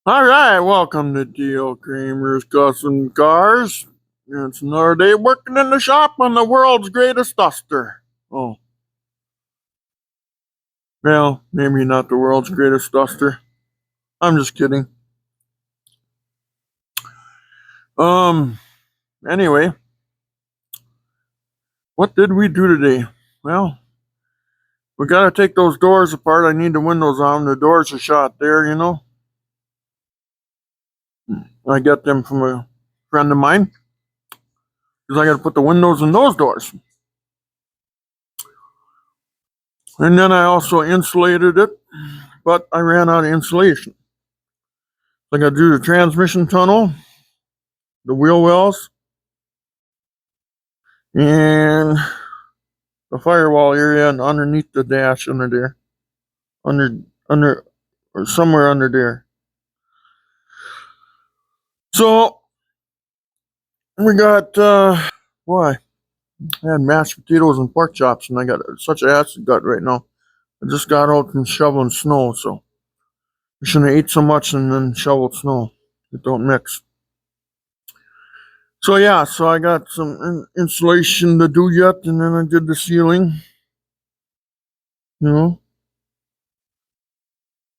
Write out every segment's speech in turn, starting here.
All right, welcome to D.L. Kramer's Custom Cars. It's another day working in the shop on the world's greatest duster. Oh, well, maybe not the world's greatest duster. I'm just kidding. Um, anyway, what did we do today? Well, we gotta take those doors apart. I need the windows on. The doors are shot there. I got them from a friend of mine because I gotta put the windows in those doors. And then I also insulated it, but I ran out of insulation. I got to do the transmission tunnel, the wheel wells, and the firewall area, and underneath the dash under there, under or somewhere under there. So we got boy, I had mashed potatoes and pork chops, and I got such an acid gut right now. I just got out from shoveling snow, so I shouldn't have ate so much and then shoveled snow. It don't mix. So yeah, so I got some insulation to do yet, and then I did the ceiling. You know,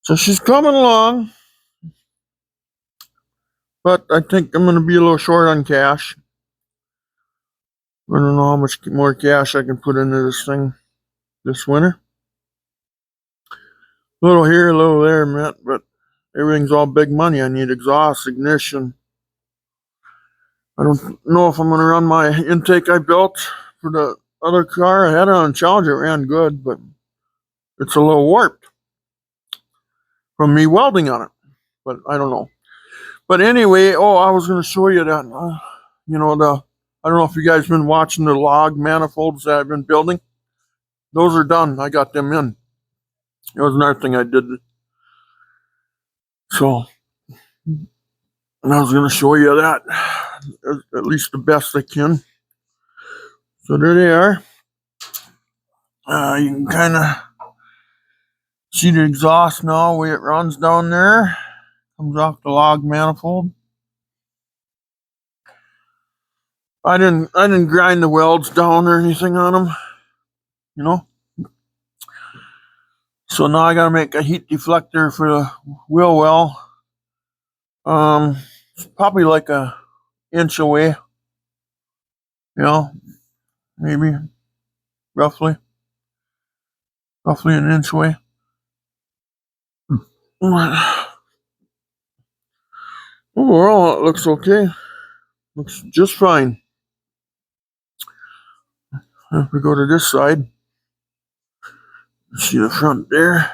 so she's coming along, but I think I'm going to be a little short on cash. I don't know how much more cash I can put into this thing this winter. A little here, a little there, Matt, but everything's all big money. I need exhaust, ignition. I don't know if I'm going to run my intake I built for the other car. I had it on Challenger, it ran good, but it's a little warped from me welding on it. But I don't know. But anyway, I was going to show you that. I don't know if you guys been watching the log manifolds that I've been building. Those are done. I got them in. That was another thing I did. So I was going to show you that, at least the best I can. So there they are. You can kind of see the exhaust now, the way it runs down there. Comes off the log manifold. I didn't grind the welds down or anything on them, you know. So now I gotta make a heat deflector for the wheel well. It's probably like a inch away, maybe roughly an inch away. Overall, it looks okay. Looks just fine. If we go to this side, see the front there.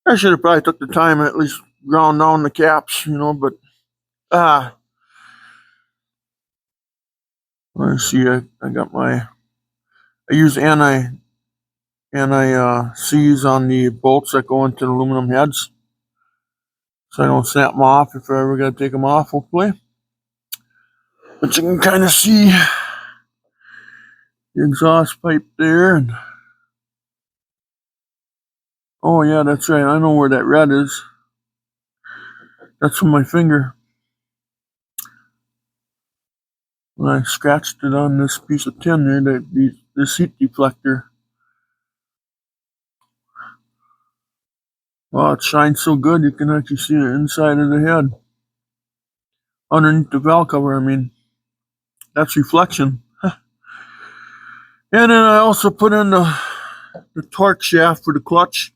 I should have probably took the time and at least ground down the caps, but let's see. I got I use anti seize on the bolts that go into the aluminum heads, so I don't snap them off if I ever got to take them off. Hopefully, but you can kind of see the exhaust pipe there, and oh yeah, that's right. I know where that red is. That's from my finger when I scratched it on this piece of tin there. This heat deflector. Wow, it shines so good you can actually see the inside of the head. Underneath the valve cover, I mean. That's reflection. And then I also put in the torque shaft for the clutch.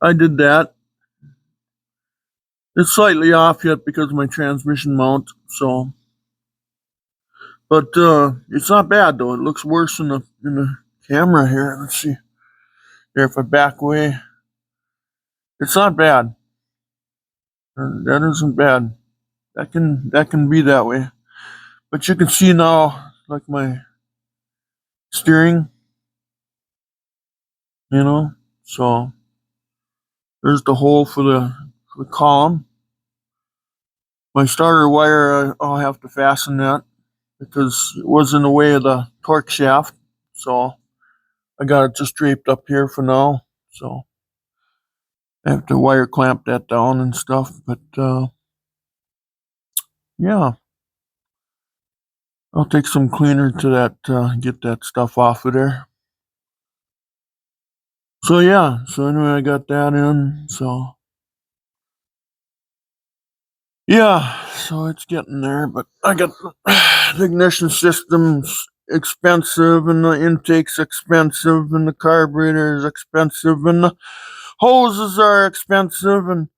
I did that. It's slightly off yet because of my transmission mount, so. But it's not bad though. It looks worse in the camera here. Let's see. There, if I back away. It's not bad. That isn't bad. That can be that way. But you can see now, like my steering, so there's the hole for the column. My starter wire, I'll have to fasten that because it was in the way of the torque shaft, so I got it just draped up here for now. So I have to wire clamp that down and stuff, but yeah, I'll take some cleaner to that, get that stuff off of there. So yeah, so anyway, I got that in, so yeah, so it's getting there, but I got the ignition system's expensive, and the intake's expensive, and the carburetor is expensive, and the hoses are expensive, and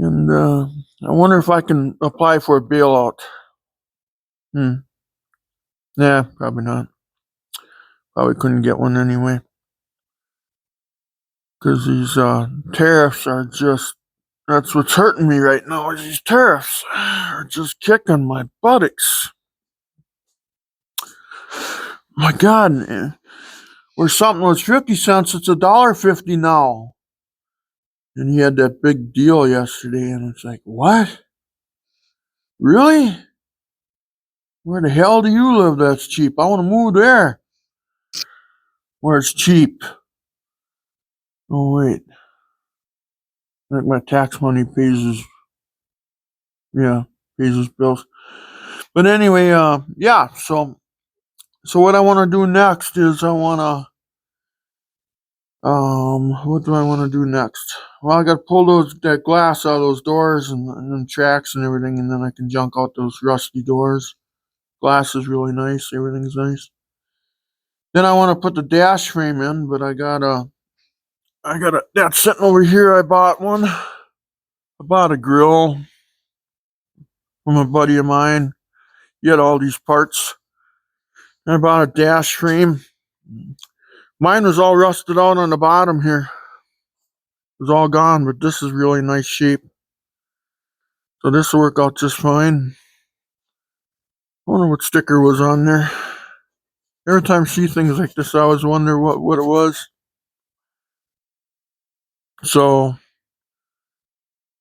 I wonder if I can apply for a bailout. Yeah, probably not. Probably couldn't get one anyway. Because these tariffs are just, that's what's hurting me right now, is these tariffs are just kicking my buttocks. My God, where something was 50 cents, it's $1.50 now. And he had that big deal yesterday, and it's like, what? Really? Where the hell do you live that's cheap? I want to move there where it's cheap. Oh, wait. I think my tax money pays his bills. But anyway, yeah, so what I want to do next is I want to, what do I want to do next? Well, I got to pull that glass out of those doors and them tracks and everything, and then I can junk out those rusty doors. Glass is really nice. Everything's nice. Then I want to put the dash frame in, but that's sitting over here. I bought one. I bought a grill from a buddy of mine. He had all these parts. I bought a dash frame. Mine was all rusted out on the bottom here. It was all gone, but this is really nice shape. So this will work out just fine. I wonder what sticker was on there. Every time I see things like this, I always wonder what it was. So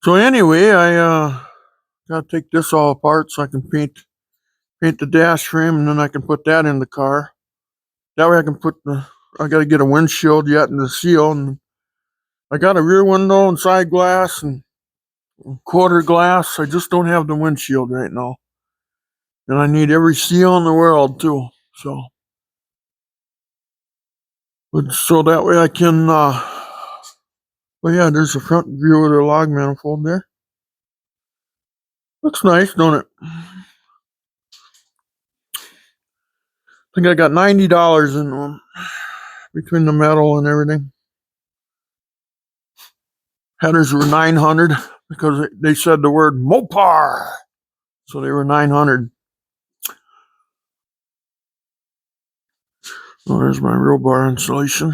anyway, I gotta take this all apart so I can paint the dash frame, and then I can put that in the car. That way I can I gotta get a windshield yet and the seal, and I got a rear window and side glass and quarter glass. I just don't have the windshield right now. And I need every seal in the world too. So that way I can well, yeah, there's a front view of the log manifold there. Looks nice, don't it? I think I got $90 in them between the metal and everything. Headers were $900 because they said the word Mopar, so they were $900. Oh, there's my roll bar installation.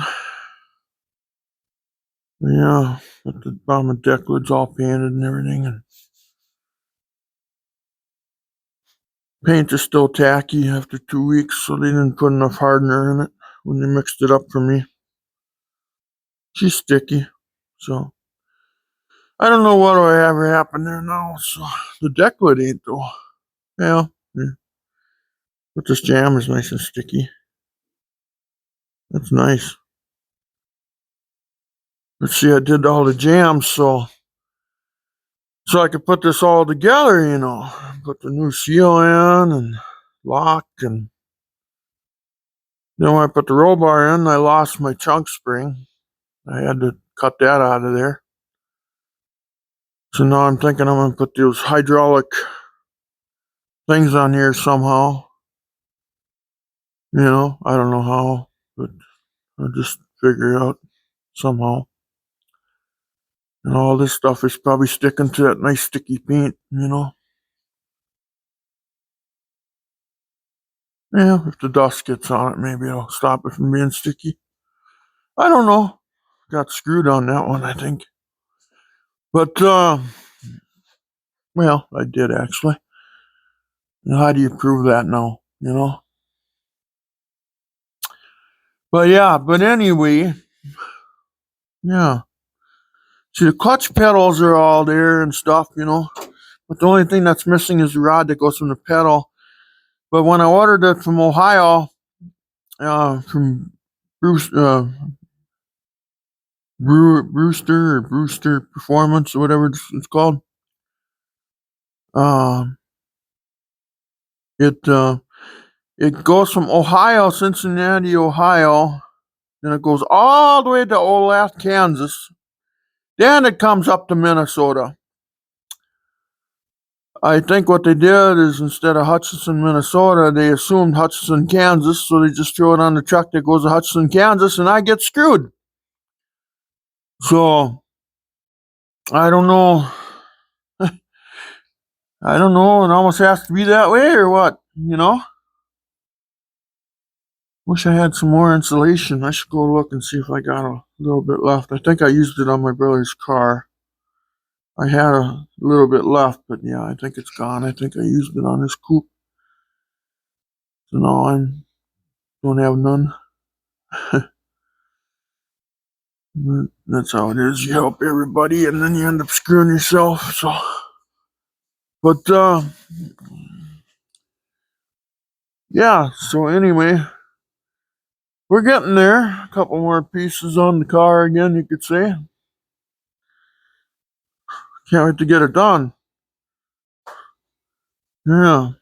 Yeah, got the bottom of deck lids all painted and everything, and paint is still tacky after 2 weeks, so they didn't put enough hardener in it when they mixed it up for me. She's sticky, so I don't know what will ever happen there now. So the deck lid ain't though. Yeah, but this jam is nice and sticky. That's nice. But see, I did all the jams so I could put this all together, put the new seal in and lock, and then when I put the roll bar in, I lost my chunk spring. I had to cut that out of there. So now I'm thinking I'm going to put those hydraulic things on here somehow. I don't know how, but I'll just figure it out somehow. And all this stuff is probably sticking to that nice sticky paint, Yeah, if the dust gets on it, maybe it'll stop it from being sticky. I don't know. Got screwed on that one, I think. But, well, I did actually. How do you prove that now, But yeah, but anyway, yeah. See, the clutch pedals are all there and stuff, But the only thing that's missing is the rod that goes from the pedal. But when I ordered it from Ohio, from Bruce, Brewster Performance or whatever it's called. Um, it it goes from Cincinnati, Ohio, then it goes all the way to Olathe, Kansas. Then it comes up to Minnesota. I think what they did is instead of Hutchinson, Minnesota, they assumed Hutchinson, Kansas, so they just throw it on the truck that goes to Hutchinson, Kansas, and I get screwed. So I don't know. I don't know. It almost has to be that way, or what? Wish I had some more insulation. I should go look and see if I got a little bit left. I think I used it on my brother's car. I had a little bit left, but yeah, I think it's gone. I think I used it on his coupe. So now I don't have none. That's how it is. You help everybody, and then you end up screwing yourself. So, but yeah. So anyway, we're getting there. A couple more pieces on the car again, you could say. Can't wait to get it done. Yeah.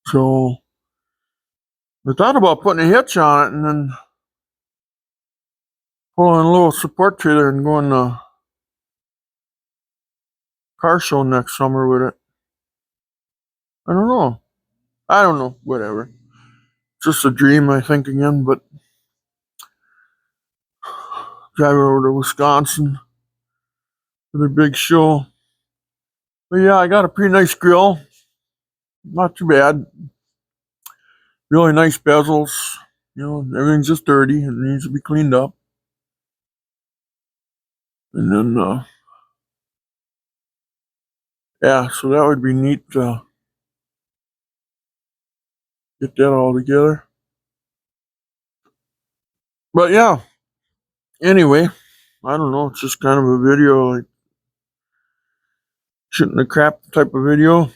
So I thought about putting a hitch on it and then pulling a little support trailer and going to car show next summer with it. I don't know. Whatever. Just a dream, I think, again, but driving over to Wisconsin for the big show. But yeah, I got a pretty nice grill. Not too bad. Really nice bezels. Everything's just dirty. It needs to be cleaned up. And then, yeah, so that would be neat to get that all together. But yeah, anyway, I don't know. It's just kind of a video, like shooting the crap type of video.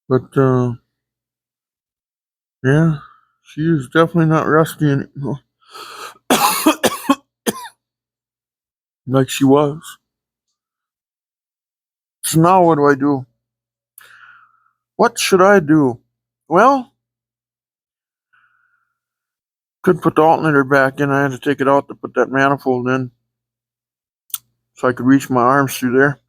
But yeah, she is definitely not rusty anymore like she was. So now what do I do? What should I do? Well, could put the alternator back in. I had to take it out to put that manifold in so I could reach my arms through there.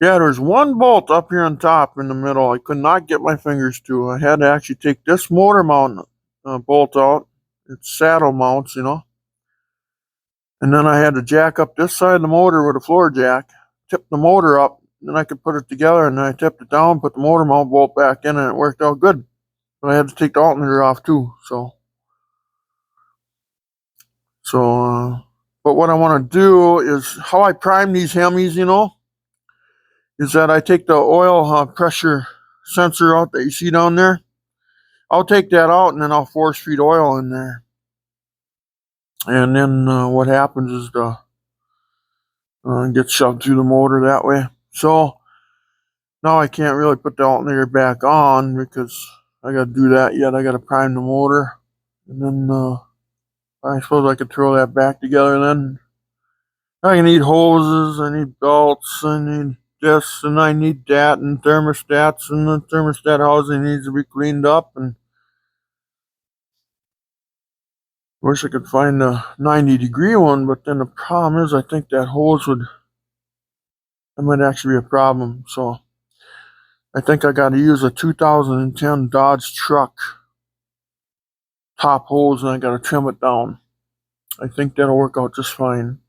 Yeah, there's one bolt up here on top in the middle I could not get my fingers to. I had to actually take this motor mount bolt out. It's saddle mounts, And then I had to jack up this side of the motor with a floor jack, tip the motor up, then I could put it together, and then I tipped it down, put the motor mount bolt back in, and it worked out good. But I had to take the alternator off too, but what I want to do is how I prime these Hemis, is that I take the oil pressure sensor out that you see down there. I'll take that out and then I'll force feed oil in there. And then what happens is the gets shoved through the motor that way. So now I can't really put the alternator back on because I got to do that yet. I got to prime the motor, and then I suppose I could throw that back together. Then I need hoses, I need belts, I need this, and I need that, and thermostats, and the thermostat housing needs to be cleaned up. And wish I could find a 90-degree one, but then the problem is I think that might actually be a problem. So I think I got to use a 2010 Dodge truck top hose, and I got to trim it down. I think that'll work out just fine.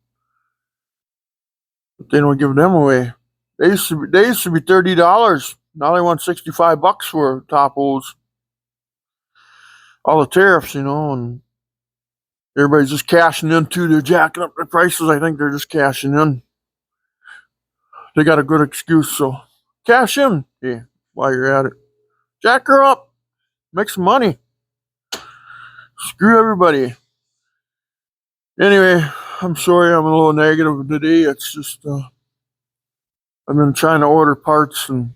But they don't give them away. They used to be $30. Now they want $65 for a top hose. All the tariffs, and everybody's just cashing in too. They're jacking up the prices. I think they're just cashing in. They got a good excuse, so cash in. Hey, while you're at it, jack her up, make some money. Screw everybody. Anyway, I'm sorry I'm a little negative today. It's just I've been trying to order parts and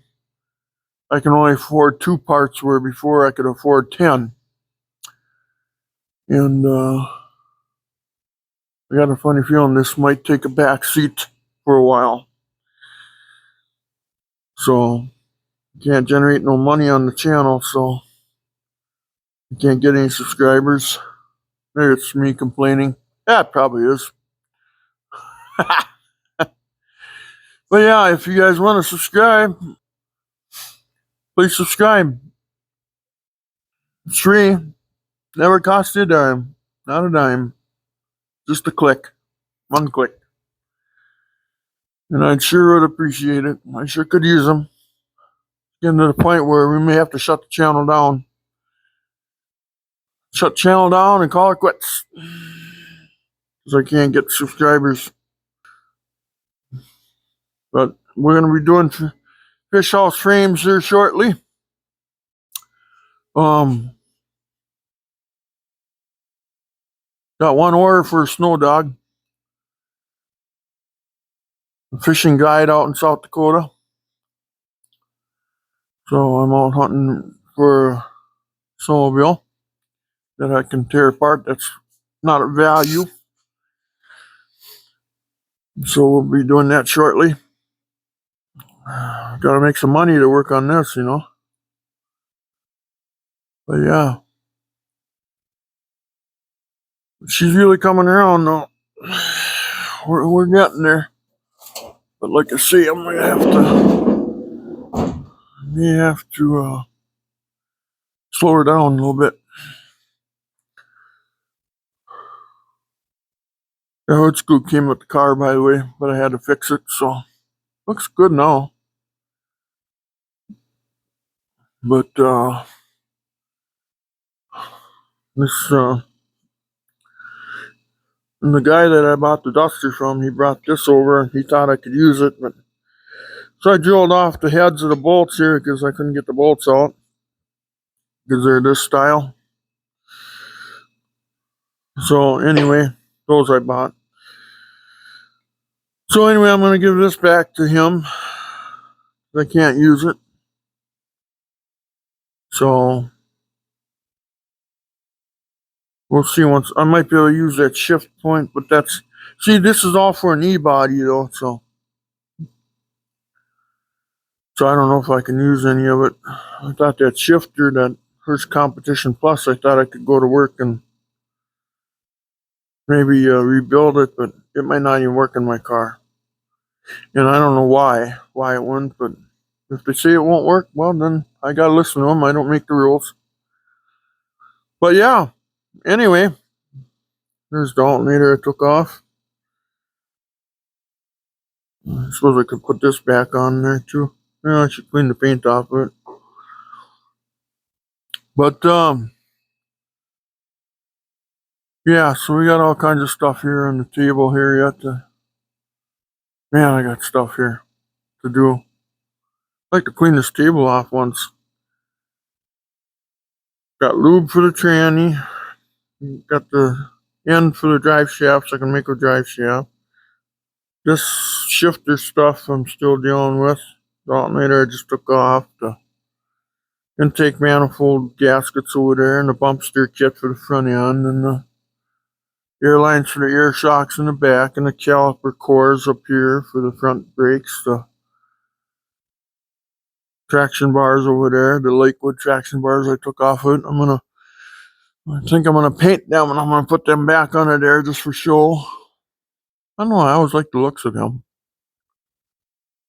I can only afford 2 parts where before I could afford 10. And I got a funny feeling this might take a back seat for a while. So can't generate no money on the channel, so you can't get any subscribers. There, it's me complaining. Yeah, it probably is. But yeah, if you guys want to subscribe, please subscribe. It's free. Never cost you a dime. Not a dime. Just a click. One click. And I'd sure would appreciate it. I sure could use them. Getting to the point where we may have to shut the channel down. Shut the channel down and call it quits. Because I can't get subscribers. But we're going to be doing fish house frames here shortly. Got one order for a snow dog. A fishing guide out in South Dakota. So I'm out hunting for a snowmobile that I can tear apart. That's not of value. So we'll be doing that shortly. Got to make some money to work on this, you know. But yeah. She's really coming around though. We're getting there. But like I say, I'm gonna have to slow her down a little bit. The hood scoop came with the car, by the way, but I had to fix it, so looks good now. But this and the guy that I bought the duster from, he brought this over and he thought I could use it, but so I drilled off the heads of the bolts here because I couldn't get the bolts out because they're this style. So anyway, those I bought. So anyway, I'm going to give this back to him. I can't use it. So we'll see once. I might be able to use that shift point, but that's... See, this is all for an E-body though, so I don't know if I can use any of it. I thought that shifter, that Hurst Competition Plus, I thought I could go to work and maybe rebuild it, but it might not even work in my car. And I don't know why it wouldn't, but if they say it won't work, well then I gotta listen to them. I don't make the rules. But yeah, anyway, there's the alternator I took off. I suppose I could put this back on there too. Yeah, I should clean the paint off of it. But yeah, so we got all kinds of stuff here on the table here yet. Man, I got stuff here to do. I'd like to clean this table off once. Got lube for the tranny. Got the end for the drive shaft so I can make a drive shaft. This shifter stuff I'm still dealing with. The alternator I just took off. The intake manifold gaskets over there, and the bump steer kit for the front end, and the air lines for the air shocks in the back, and the caliper cores up here for the front brakes. The traction bars over there, the Lakewood traction bars I took off it. I think I'm gonna paint them, and I'm gonna put them back under there just for show. I don't know, I always like the looks of them.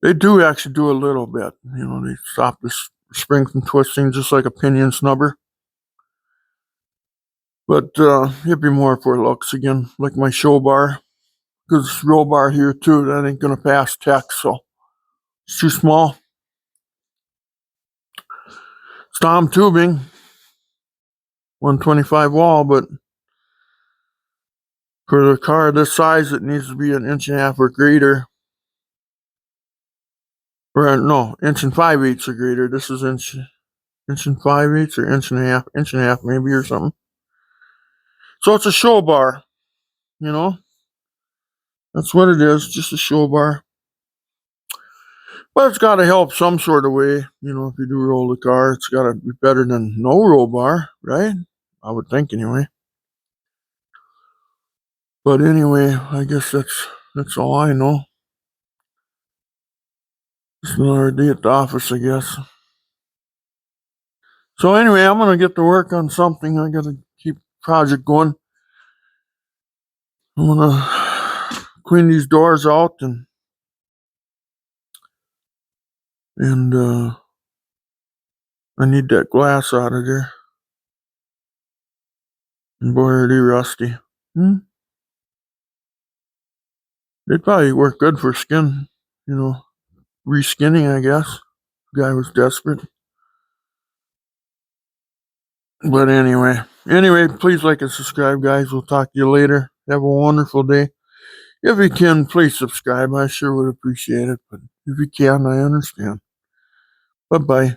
They do actually do a little bit. You know, they stop the spring from twisting just like a pinion snubber. But it'd be more for looks again, like my show bar. Because this roll bar here too, that ain't gonna pass tech, so it's too small. Storm tubing, 125 wall, but for the car this size, it needs to be an inch and a half or greater. Or no, inch and 5/8 or greater. This is inch and 5/8 or inch and a half maybe or something. So it's a show bar, you know. That's what it is, just a show bar. But it's got to help some sort of way, you know. If you do roll the car, it's got to be better than no roll bar, right? I would think anyway. But anyway, I guess that's all I know. It's another day at the office, I guess. So anyway, I'm gonna get to work on something. I gotta keep the project going. I'm gonna clean these doors out and I need that glass out of there. And boy, are they rusty. They'd probably work good for skin, reskinning, I guess. The guy was desperate. But anyway, please like and subscribe, guys. We'll talk to you later. Have a wonderful day. If you can, please subscribe. I sure would appreciate it. But if you can, I understand. Bye-bye.